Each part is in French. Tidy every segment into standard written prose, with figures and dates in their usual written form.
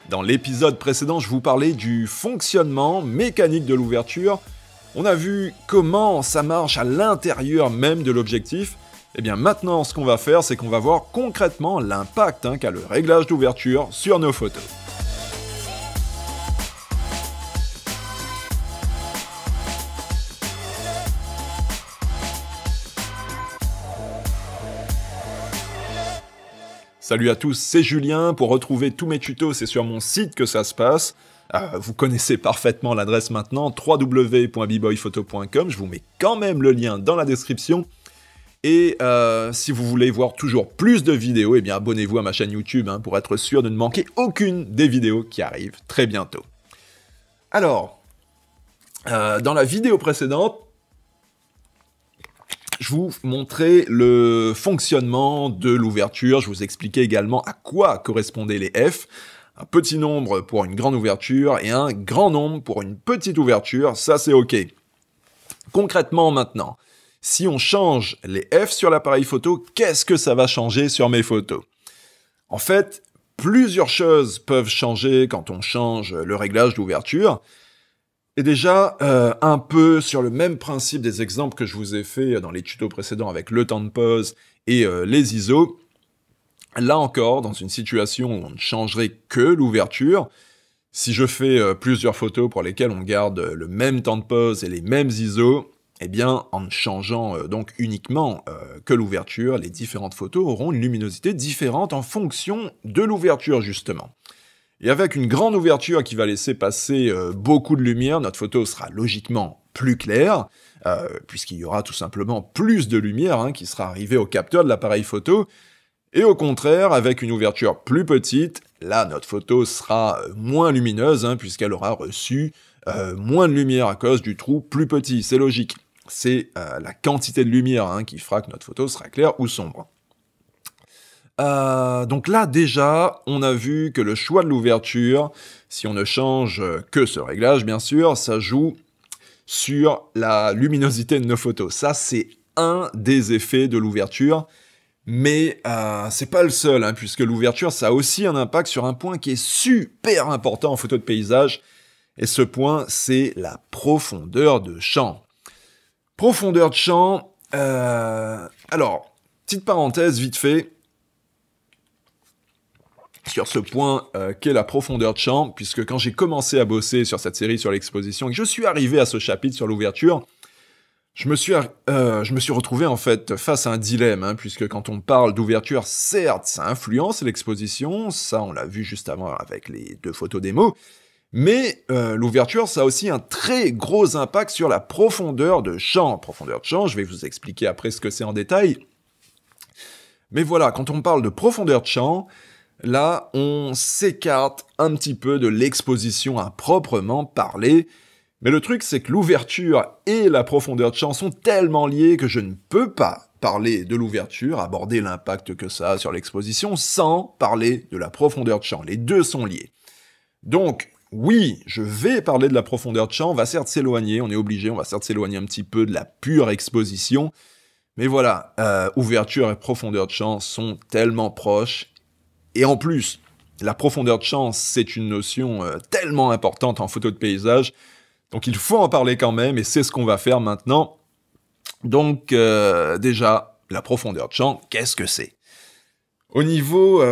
Dans l'épisode précédent, je vous parlais du fonctionnement mécanique de l'ouverture. On a vu comment ça marche à l'intérieur même de l'objectif. Et bien maintenant, ce qu'on va faire, c'est qu'on va voir concrètement l'impact qu'a le réglage d'ouverture sur nos photos. Salut à tous, c'est Julien. Pour retrouver tous mes tutos, c'est sur mon site que ça se passe. Vous connaissez parfaitement l'adresse maintenant, www.bboyphoto.com. Je vous mets quand même le lien dans la description. Et si vous voulez voir toujours plus de vidéos, eh bien abonnez-vous à ma chaîne YouTube pour être sûr de ne manquer aucune des vidéos qui arrivent très bientôt. Alors, dans la vidéo précédente, je vous montrais le fonctionnement de l'ouverture, je vous expliquais également à quoi correspondaient les F, un petit nombre pour une grande ouverture et un grand nombre pour une petite ouverture, ça c'est ok. Concrètement maintenant, si on change les F sur l'appareil photo, qu'est-ce que ça va changer sur mes photos? En fait, plusieurs choses peuvent changer quand on change le réglage d'ouverture. Et déjà, un peu sur le même principe des exemples que je vous ai fait dans les tutos précédents avec le temps de pause et les ISO, là encore, dans une situation où on ne changerait que l'ouverture, si je fais plusieurs photos pour lesquelles on garde le même temps de pause et les mêmes ISO, eh bien, en ne changeant donc uniquement que l'ouverture, les différentes photos auront une luminosité différente en fonction de l'ouverture, justement. Et avec une grande ouverture qui va laisser passer beaucoup de lumière, notre photo sera logiquement plus claire, puisqu'il y aura tout simplement plus de lumière qui sera arrivée au capteur de l'appareil photo. Et au contraire, avec une ouverture plus petite, là notre photo sera moins lumineuse, puisqu'elle aura reçu moins de lumière à cause du trou plus petit. C'est logique. C'est la quantité de lumière qui fera que notre photo sera claire ou sombre. Donc là, déjà, on a vu que le choix de l'ouverture, si on ne change que ce réglage, bien sûr, ça joue sur la luminosité de nos photos. Ça, c'est un des effets de l'ouverture, mais c'est pas le seul, puisque l'ouverture, ça a aussi un impact sur un point qui est super important en photo de paysage, et ce point, c'est la profondeur de champ. Profondeur de champ, alors, petite parenthèse vite fait, sur ce point qu'est la profondeur de champ, puisque quand j'ai commencé à bosser sur cette série sur l'exposition, et que je suis arrivé à ce chapitre sur l'ouverture, je me suis retrouvé en fait face à un dilemme, puisque quand on parle d'ouverture, certes, ça influence l'exposition, ça on l'a vu juste avant avec les deux photos démo, mais l'ouverture, ça a aussi un très gros impact sur la profondeur de champ. Profondeur de champ, je vais vous expliquer après ce que c'est en détail. Mais voilà, quand on parle de profondeur de champ, là, on s'écarte un petit peu de l'exposition à proprement parler. Mais le truc, c'est que l'ouverture et la profondeur de champ sont tellement liés que je ne peux pas parler de l'ouverture, aborder l'impact que ça a sur l'exposition, sans parler de la profondeur de champ. Les deux sont liés. Donc, oui, je vais parler de la profondeur de champ, on va certes s'éloigner, on est obligé, on va certes s'éloigner un petit peu de la pure exposition. Mais voilà, ouverture et profondeur de champ sont tellement proches. Et en plus, la profondeur de champ, c'est une notion tellement importante en photo de paysage, donc il faut en parler quand même, et c'est ce qu'on va faire maintenant. Donc déjà, la profondeur de champ, qu'est-ce que c'est? Au niveau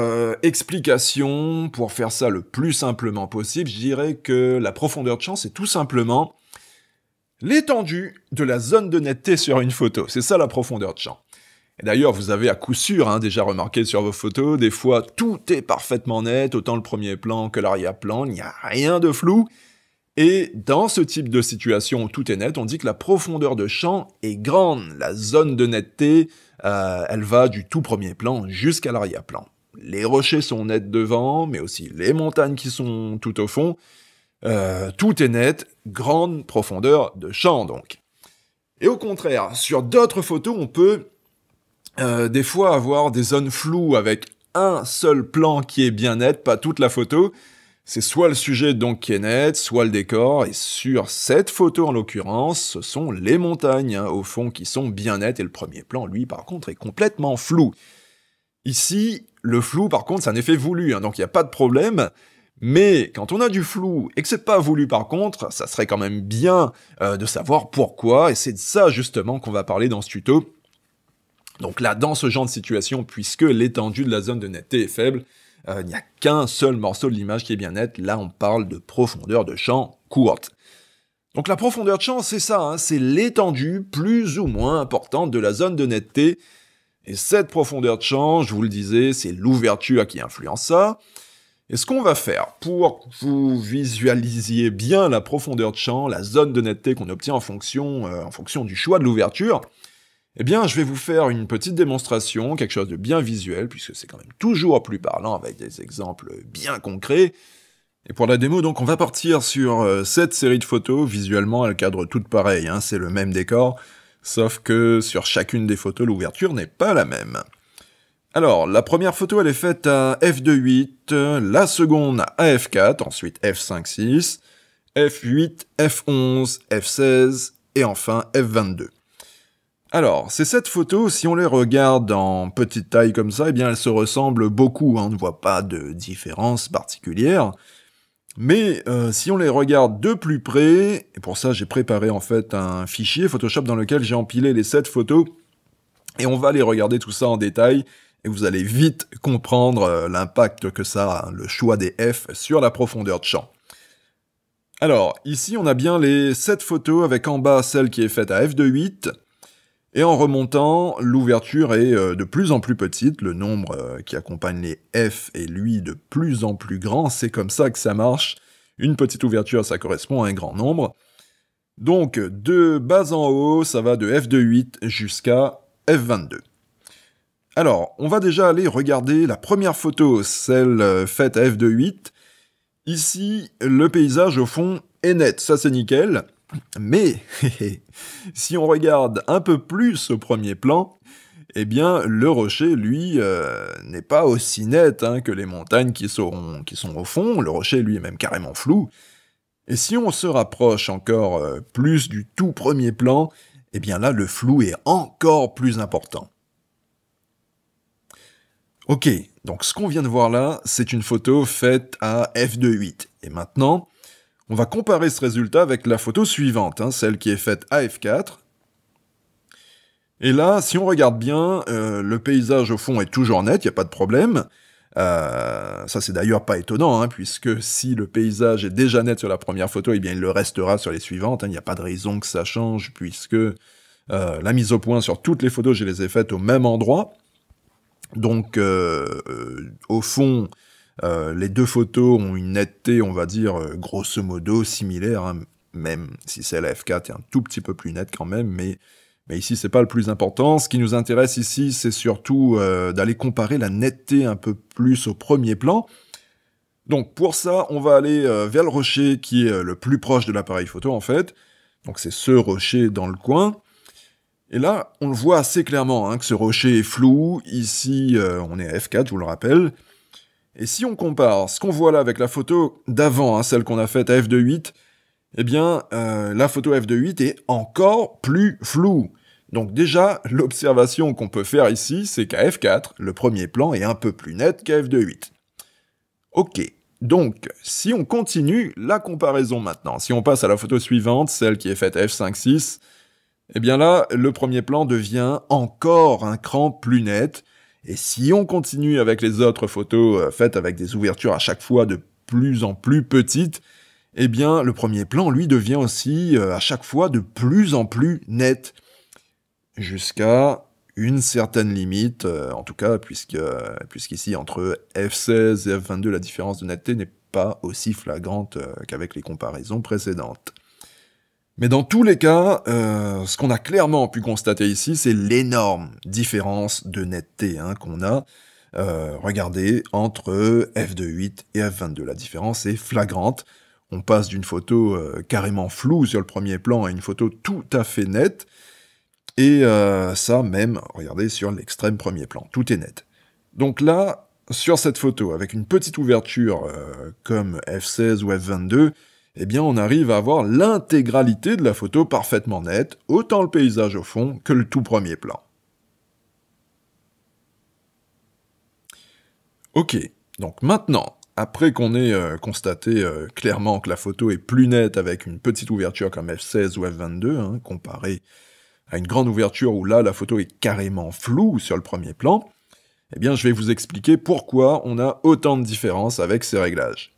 explication, pour faire ça le plus simplement possible, je dirais que la profondeur de champ, c'est tout simplement l'étendue de la zone de netteté sur une photo. C'est ça la profondeur de champ. Et d'ailleurs, vous avez à coup sûr déjà remarqué sur vos photos, des fois tout est parfaitement net, autant le premier plan que l'arrière-plan, il n'y a rien de flou. Et dans ce type de situation où tout est net, on dit que la profondeur de champ est grande. La zone de netteté, elle va du tout premier plan jusqu'à l'arrière-plan. Les rochers sont nets devant, mais aussi les montagnes qui sont tout au fond. Tout est net, grande profondeur de champ donc. Et au contraire, sur d'autres photos, on peut des fois avoir des zones floues avec un seul plan qui est bien net, pas toute la photo. C'est soit le sujet donc qui est net, soit le décor, et sur cette photo en l'occurrence, ce sont les montagnes au fond qui sont bien nettes, et le premier plan, lui, par contre, est complètement flou. Ici, le flou, par contre, c'est un effet voulu, donc il n'y a pas de problème, Mais quand on a du flou et que c'est pas voulu par contre, ça serait quand même bien de savoir pourquoi, et c'est de ça justement qu'on va parler dans ce tuto. Donc là, dans ce genre de situation, puisque l'étendue de la zone de netteté est faible, il n'y a qu'un seul morceau de l'image qui est bien net, là on parle de profondeur de champ courte. Donc la profondeur de champ, c'est ça, hein, c'est l'étendue plus ou moins importante de la zone de netteté, et cette profondeur de champ, je vous le disais, c'est l'ouverture qui influence ça. Et ce qu'on va faire pour que vous visualisiez bien la profondeur de champ, la zone de netteté qu'on obtient en fonction du choix de l'ouverture, eh bien, je vais vous faire une petite démonstration, quelque chose de bien visuel, puisque c'est quand même toujours plus parlant avec des exemples bien concrets. Et pour la démo, donc, on va partir sur cette série de photos. Visuellement, elles cadrent toutes pareilles, hein, c'est le même décor, sauf que sur chacune des photos, l'ouverture n'est pas la même. Alors, la première photo, elle est faite à f2.8, la seconde à f4, ensuite f5.6, f8, f11, f16, et enfin f22. Alors, ces 7 photos, si on les regarde en petite taille comme ça, eh bien elles se ressemblent beaucoup, hein, on ne voit pas de différence particulière. Mais si on les regarde de plus près, et pour ça j'ai préparé en fait un fichier Photoshop dans lequel j'ai empilé les 7 photos, et on va les regarder tout ça en détail, et vous allez vite comprendre l'impact que ça a, le choix des F sur la profondeur de champ. Alors, ici on a bien les 7 photos avec en bas celle qui est faite à f2.8, et en remontant, l'ouverture est de plus en plus petite, le nombre qui accompagne les F est lui de plus en plus grand, c'est comme ça que ça marche. Une petite ouverture, ça correspond à un grand nombre. Donc, de bas en haut, ça va de f2.8 jusqu'à f22. Alors, on va déjà aller regarder la première photo, celle faite à f2.8. Ici, le paysage au fond est net, ça c'est nickel. Mais, si on regarde un peu plus au premier plan, eh bien, le rocher, lui, n'est pas aussi net hein, que les montagnes qui sont au fond. Le rocher, lui, est même carrément flou. Et si on se rapproche encore plus du tout premier plan, eh bien là, le flou est encore plus important. Ok, donc ce qu'on vient de voir là, c'est une photo faite à f2.8. Et maintenant, on va comparer ce résultat avec la photo suivante, hein, celle qui est faite à f4. Et là, si on regarde bien, le paysage au fond est toujours net, il n'y a pas de problème. Ça c'est d'ailleurs pas étonnant, hein, puisque si le paysage est déjà net sur la première photo, eh bien il le restera sur les suivantes, hein, il n'y a pas de raison que ça change, puisque la mise au point sur toutes les photos, je les ai faites au même endroit. Donc, au fond, les deux photos ont une netteté, on va dire, grosso modo, similaire, hein, même si celle à f4 est un tout petit peu plus nette quand même, mais ici, c'est pas le plus important. Ce qui nous intéresse ici, c'est surtout d'aller comparer la netteté un peu plus au premier plan. Donc, pour ça, on va aller vers le rocher qui est le plus proche de l'appareil photo, en fait. Donc, c'est ce rocher dans le coin. Et là, on le voit assez clairement, hein, que ce rocher est flou. Ici, on est à f4, je vous le rappelle. Et si on compare ce qu'on voit là avec la photo d'avant, hein, celle qu'on a faite à f2.8, eh bien, la photo f2.8 est encore plus floue. Donc déjà, l'observation qu'on peut faire ici, c'est qu'à f4, le premier plan est un peu plus net qu'à f2.8. Ok, donc, si on continue la comparaison maintenant, si on passe à la photo suivante, celle qui est faite à f5.6, eh bien là, le premier plan devient encore un cran plus net, et si on continue avec les autres photos faites avec des ouvertures à chaque fois de plus en plus petites, eh bien, le premier plan, lui, devient aussi à chaque fois de plus en plus net, jusqu'à une certaine limite, en tout cas, puisqu'ici, entre f16 et f22, la différence de netteté n'est pas aussi flagrante qu'avec les comparaisons précédentes. Mais dans tous les cas, ce qu'on a clairement pu constater ici, c'est l'énorme différence de netteté hein, qu'on a. Regardez, entre f2.8 et f22, la différence est flagrante. On passe d'une photo carrément floue sur le premier plan à une photo tout à fait nette. Et ça même, regardez, sur l'extrême premier plan, tout est net. Donc là, sur cette photo, avec une petite ouverture comme f16 ou f22, eh bien on arrive à avoir l'intégralité de la photo parfaitement nette, autant le paysage au fond que le tout premier plan. Ok, donc maintenant, après qu'on ait constaté clairement que la photo est plus nette avec une petite ouverture comme f16 ou f22, hein, comparé à une grande ouverture où là, la photo est carrément floue sur le premier plan, eh bien, je vais vous expliquer pourquoi on a autant de différences avec ces réglages.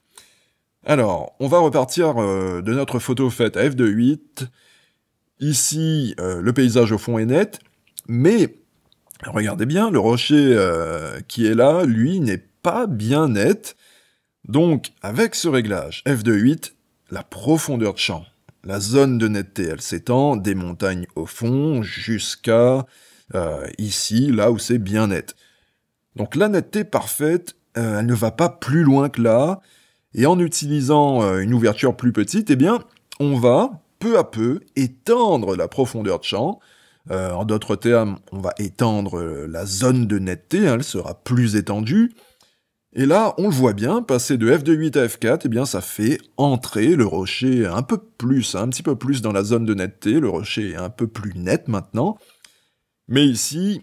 Alors, on va repartir de notre photo faite à f2.8. Ici, le paysage au fond est net, mais regardez bien, le rocher qui est là, lui, n'est pas bien net. Donc, avec ce réglage f2.8, la profondeur de champ, la zone de netteté, elle s'étend des montagnes au fond jusqu'à ici, là où c'est bien net. Donc la netteté parfaite, elle ne va pas plus loin que là, et en utilisant une ouverture plus petite, eh bien, on va, peu à peu, étendre la profondeur de champ. En d'autres termes, on va étendre la zone de netteté, hein, elle sera plus étendue. Et là, on le voit bien, passer de f2.8 à f4, eh bien, ça fait entrer le rocher un peu plus, un petit peu plus dans la zone de netteté. Le rocher est un peu plus net maintenant. Mais ici,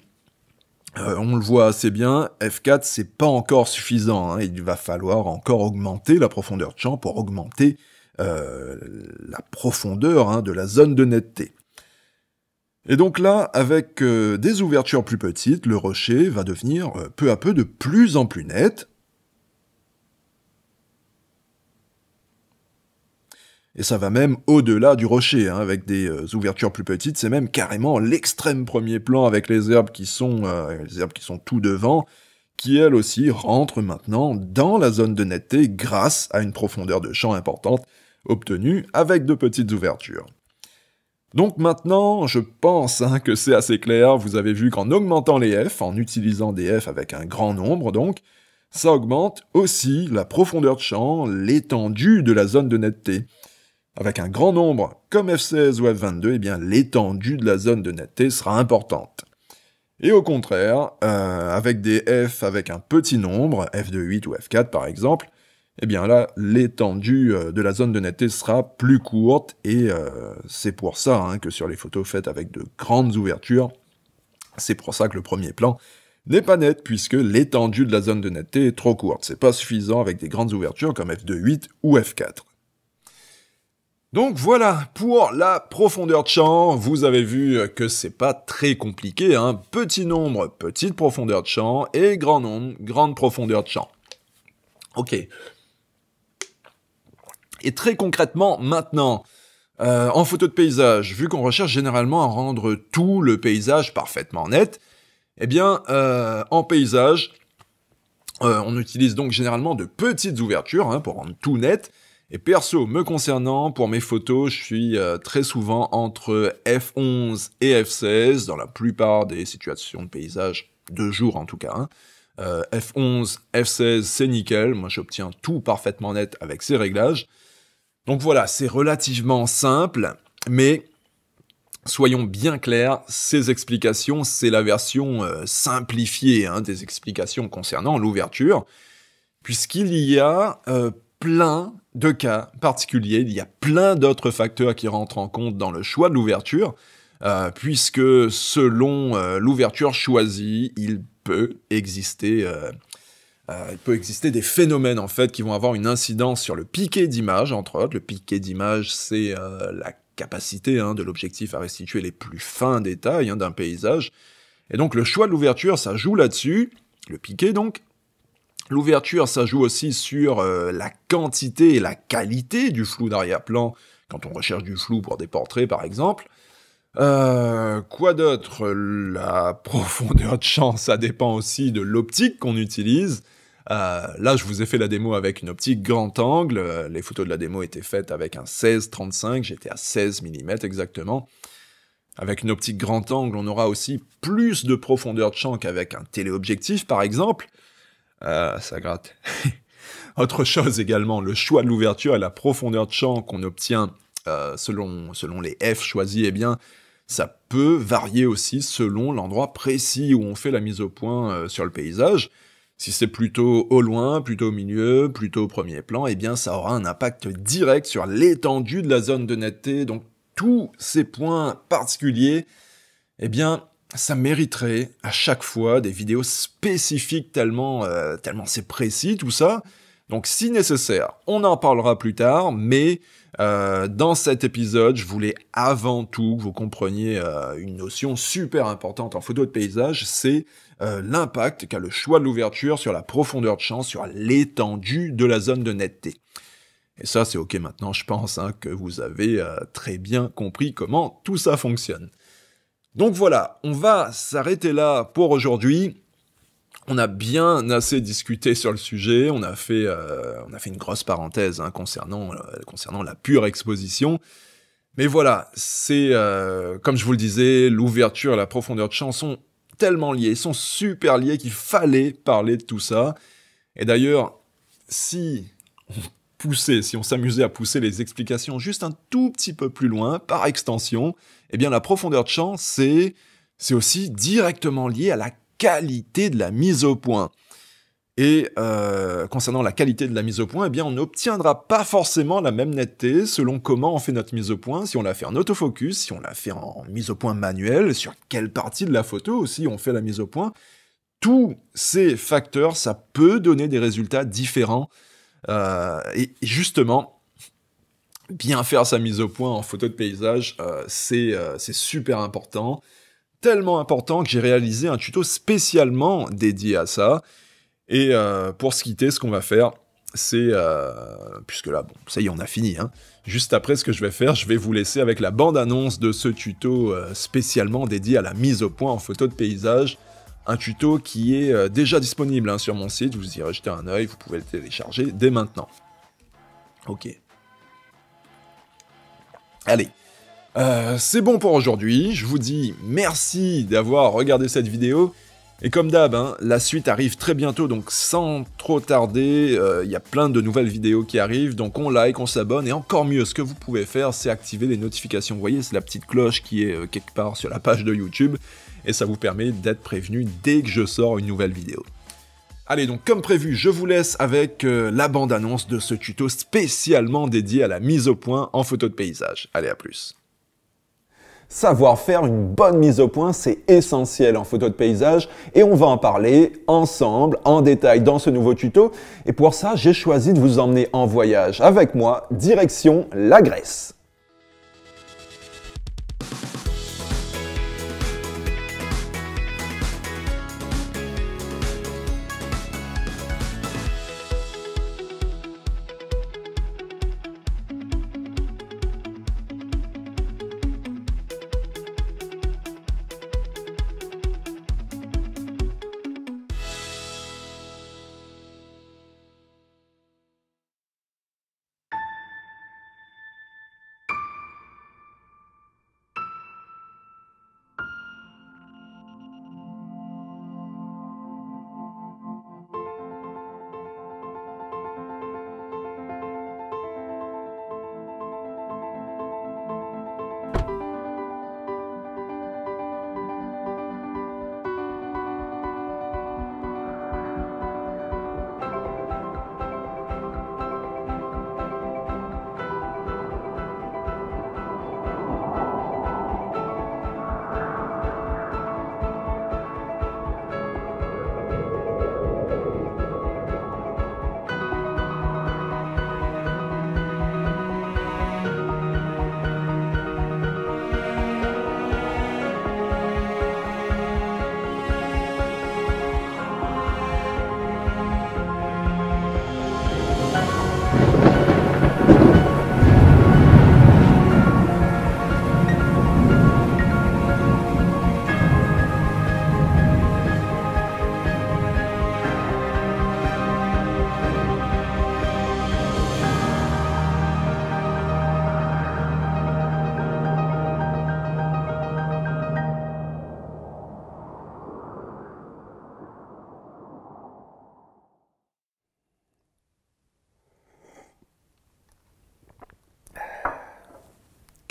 on le voit assez bien, f4, c'est pas encore suffisant. Hein, il va falloir encore augmenter la profondeur de champ pour augmenter la profondeur, hein, de la zone de netteté. Et donc là, avec des ouvertures plus petites, le rocher va devenir peu à peu de plus en plus net. Et ça va même au-delà du rocher, hein, avec des ouvertures plus petites, c'est même carrément l'extrême premier plan avec les herbes qui sont tout devant, qui elles aussi rentrent maintenant dans la zone de netteté grâce à une profondeur de champ importante obtenue avec de petites ouvertures. Donc maintenant, je pense, hein, que c'est assez clair, vous avez vu qu'en augmentant les f, en utilisant des f avec un grand nombre donc, ça augmente aussi la profondeur de champ, l'étendue de la zone de netteté. Avec un grand nombre comme f16 ou f22, eh bien l'étendue de la zone de netteté sera importante. Et au contraire, avec des f avec un petit nombre, f2.8 ou f4 par exemple, eh bien là, l'étendue de la zone de netteté sera plus courte, et c'est pour ça, hein, que sur les photos faites avec de grandes ouvertures, c'est pour ça que le premier plan n'est pas net, puisque l'étendue de la zone de netteté est trop courte. C'est pas suffisant avec des grandes ouvertures comme f2.8 ou f4. Donc voilà, pour la profondeur de champ, vous avez vu que c'est pas très compliqué, hein. Petit nombre, petite profondeur de champ, et grand nombre, grande profondeur de champ. Ok. Et très concrètement, maintenant, en photo de paysage, vu qu'on recherche généralement à rendre tout le paysage parfaitement net, eh bien, en paysage, on utilise donc généralement de petites ouvertures, hein, pour rendre tout net. Et perso, me concernant, pour mes photos, je suis très souvent entre f11 et f16, dans la plupart des situations de paysage, de jour en tout cas, hein. F11, F16, c'est nickel, moi j'obtiens tout parfaitement net avec ces réglages. Donc voilà, c'est relativement simple, mais soyons bien clairs, ces explications, c'est la version simplifiée, hein, des explications concernant l'ouverture, puisqu'il y a plein de cas particuliers, il y a plein d'autres facteurs qui rentrent en compte dans le choix de l'ouverture, puisque selon l'ouverture choisie, il peut exister des phénomènes en fait qui vont avoir une incidence sur le piqué d'image, entre autres. Le piqué d'image, c'est la capacité, hein, de l'objectif à restituer les plus fins détails, hein, d'un paysage. Et donc le choix de l'ouverture, ça joue là-dessus, le piqué donc. L'ouverture, ça joue aussi sur la quantité et la qualité du flou d'arrière-plan, quand on recherche du flou pour des portraits par exemple. Quoi d'autre? La profondeur de champ, ça dépend aussi de l'optique qu'on utilise. Là, je vous ai fait la démo avec une optique grand angle. Les photos de la démo étaient faites avec un 16-35, j'étais à 16 mm exactement. Avec une optique grand angle, on aura aussi plus de profondeur de champ qu'avec un téléobjectif, par exemple. Ça gratte. Autre chose également, le choix de l'ouverture et la profondeur de champ qu'on obtient selon les F choisis, eh bien, ça peut varier aussi selon l'endroit précis où on fait la mise au point sur le paysage. Si c'est plutôt au loin, plutôt au milieu, plutôt au premier plan, eh bien ça aura un impact direct sur l'étendue de la zone de netteté. Donc tous ces points particuliers, eh bien ça mériterait à chaque fois des vidéos spécifiques tellement c'est précis tout ça. Donc si nécessaire, on en parlera plus tard, mais dans cet épisode, je voulais avant tout que vous compreniez une notion super importante en photo de paysage, c'est l'impact qu'a le choix de l'ouverture sur la profondeur de champ, sur l'étendue de la zone de netteté. Et ça, c'est ok maintenant, je pense que vous avez très bien compris comment tout ça fonctionne. Donc voilà, on va s'arrêter là pour aujourd'hui. On a bien assez discuté sur le sujet, on a fait une grosse parenthèse concernant la pure exposition. Mais voilà, c'est, comme je vous le disais, l'ouverture et la profondeur de champ sont tellement liés, sont super liés qu'il fallait parler de tout ça. Et d'ailleurs, si on s'amusait à pousser les explications juste un tout petit peu plus loin, par extension, eh bien la profondeur de champ, c'est aussi directement lié à la qualité de la mise au point. Et concernant la qualité de la mise au point, eh bien on n'obtiendra pas forcément la même netteté selon comment on fait notre mise au point, si on la fait en autofocus, si on la fait en mise au point manuelle, sur quelle partie de la photo aussi on fait la mise au point. Tous ces facteurs, ça peut donner des résultats différents. Et justement, bien faire sa mise au point en photo de paysage, c'est super important. Tellement important que j'ai réalisé un tuto spécialement dédié à ça. Et pour se quitter, ce qu'on va faire, c'est... puisque là, bon, ça y est, on a fini. Juste après, ce que je vais faire, je vais vous laisser avec la bande-annonce de ce tuto spécialement dédié à la mise au point en photo de paysage. Un tuto qui est déjà disponible sur mon site, vous irez jeter un œil, vous pouvez le télécharger dès maintenant. Ok. Allez. C'est bon pour aujourd'hui, je vous dis merci d'avoir regardé cette vidéo, et comme d'hab, la suite arrive très bientôt, donc sans trop tarder, il y a plein de nouvelles vidéos qui arrivent, donc on like, on s'abonne, et encore mieux, ce que vous pouvez faire, c'est activer les notifications, vous voyez, c'est la petite cloche qui est quelque part sur la page de YouTube, et ça vous permet d'être prévenu dès que je sors une nouvelle vidéo. Allez, donc comme prévu, je vous laisse avec la bande-annonce de ce tuto spécialement dédié à la mise au point en photo de paysage. Allez, à plus. Savoir faire une bonne mise au point, c'est essentiel en photo de paysage et on va en parler ensemble, en détail dans ce nouveau tuto. Et pour ça, j'ai choisi de vous emmener en voyage avec moi, direction la Grèce.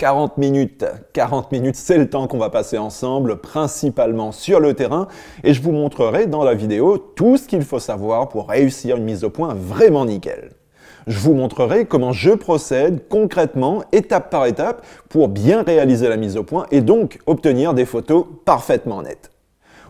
« 40 minutes, c'est le temps qu'on va passer ensemble, principalement sur le terrain, et je vous montrerai dans la vidéo tout ce qu'il faut savoir pour réussir une mise au point vraiment nickel. Je vous montrerai comment je procède concrètement, étape par étape, pour bien réaliser la mise au point et donc obtenir des photos parfaitement nettes.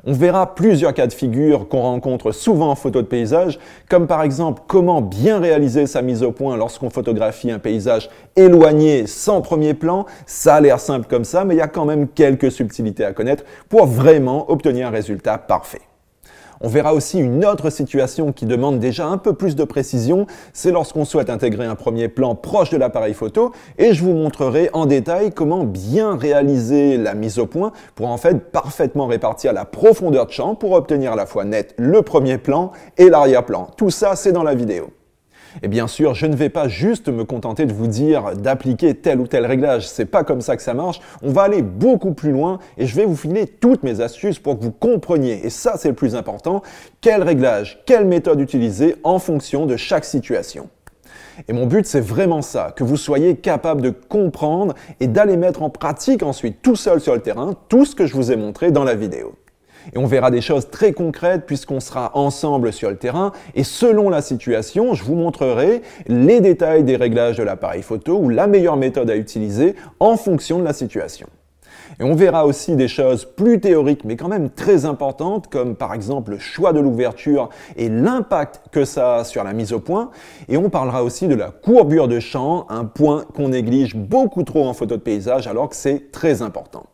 On verra plusieurs cas de figure qu'on rencontre souvent en photo de paysage, comme par exemple comment bien réaliser sa mise au point lorsqu'on photographie un paysage éloigné sans premier plan. Ça a l'air simple comme ça, mais il y a quand même quelques subtilités à connaître pour vraiment obtenir un résultat parfait. On verra aussi une autre situation qui demande déjà un peu plus de précision, c'est lorsqu'on souhaite intégrer un premier plan proche de l'appareil photo, et je vous montrerai en détail comment bien réaliser la mise au point pour en fait parfaitement répartir la profondeur de champ pour obtenir à la fois net le premier plan et l'arrière-plan. Tout ça, c'est dans la vidéo. Et bien sûr, je ne vais pas juste me contenter de vous dire d'appliquer tel ou tel réglage, c'est pas comme ça que ça marche, on va aller beaucoup plus loin et je vais vous filer toutes mes astuces pour que vous compreniez, et ça c'est le plus important, quel réglage, quelle méthode utiliser en fonction de chaque situation. Et mon but, c'est vraiment ça, que vous soyez capable de comprendre et d'aller mettre en pratique ensuite tout seul sur le terrain tout ce que je vous ai montré dans la vidéo. Et on verra des choses très concrètes puisqu'on sera ensemble sur le terrain et selon la situation, je vous montrerai les détails des réglages de l'appareil photo ou la meilleure méthode à utiliser en fonction de la situation. Et on verra aussi des choses plus théoriques mais quand même très importantes comme par exemple le choix de l'ouverture et l'impact que ça a sur la mise au point. Et on parlera aussi de la courbure de champ, un point qu'on néglige beaucoup trop en photo de paysage alors que c'est très important.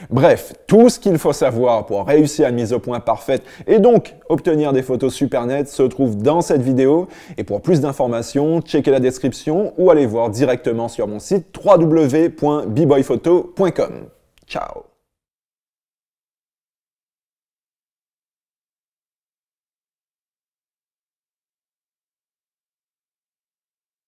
Bref, tout ce qu'il faut savoir pour réussir une mise au point parfaite et donc obtenir des photos super nettes se trouve dans cette vidéo. Et pour plus d'informations, checkez la description ou allez voir directement sur mon site www.bboyphoto.com. Ciao!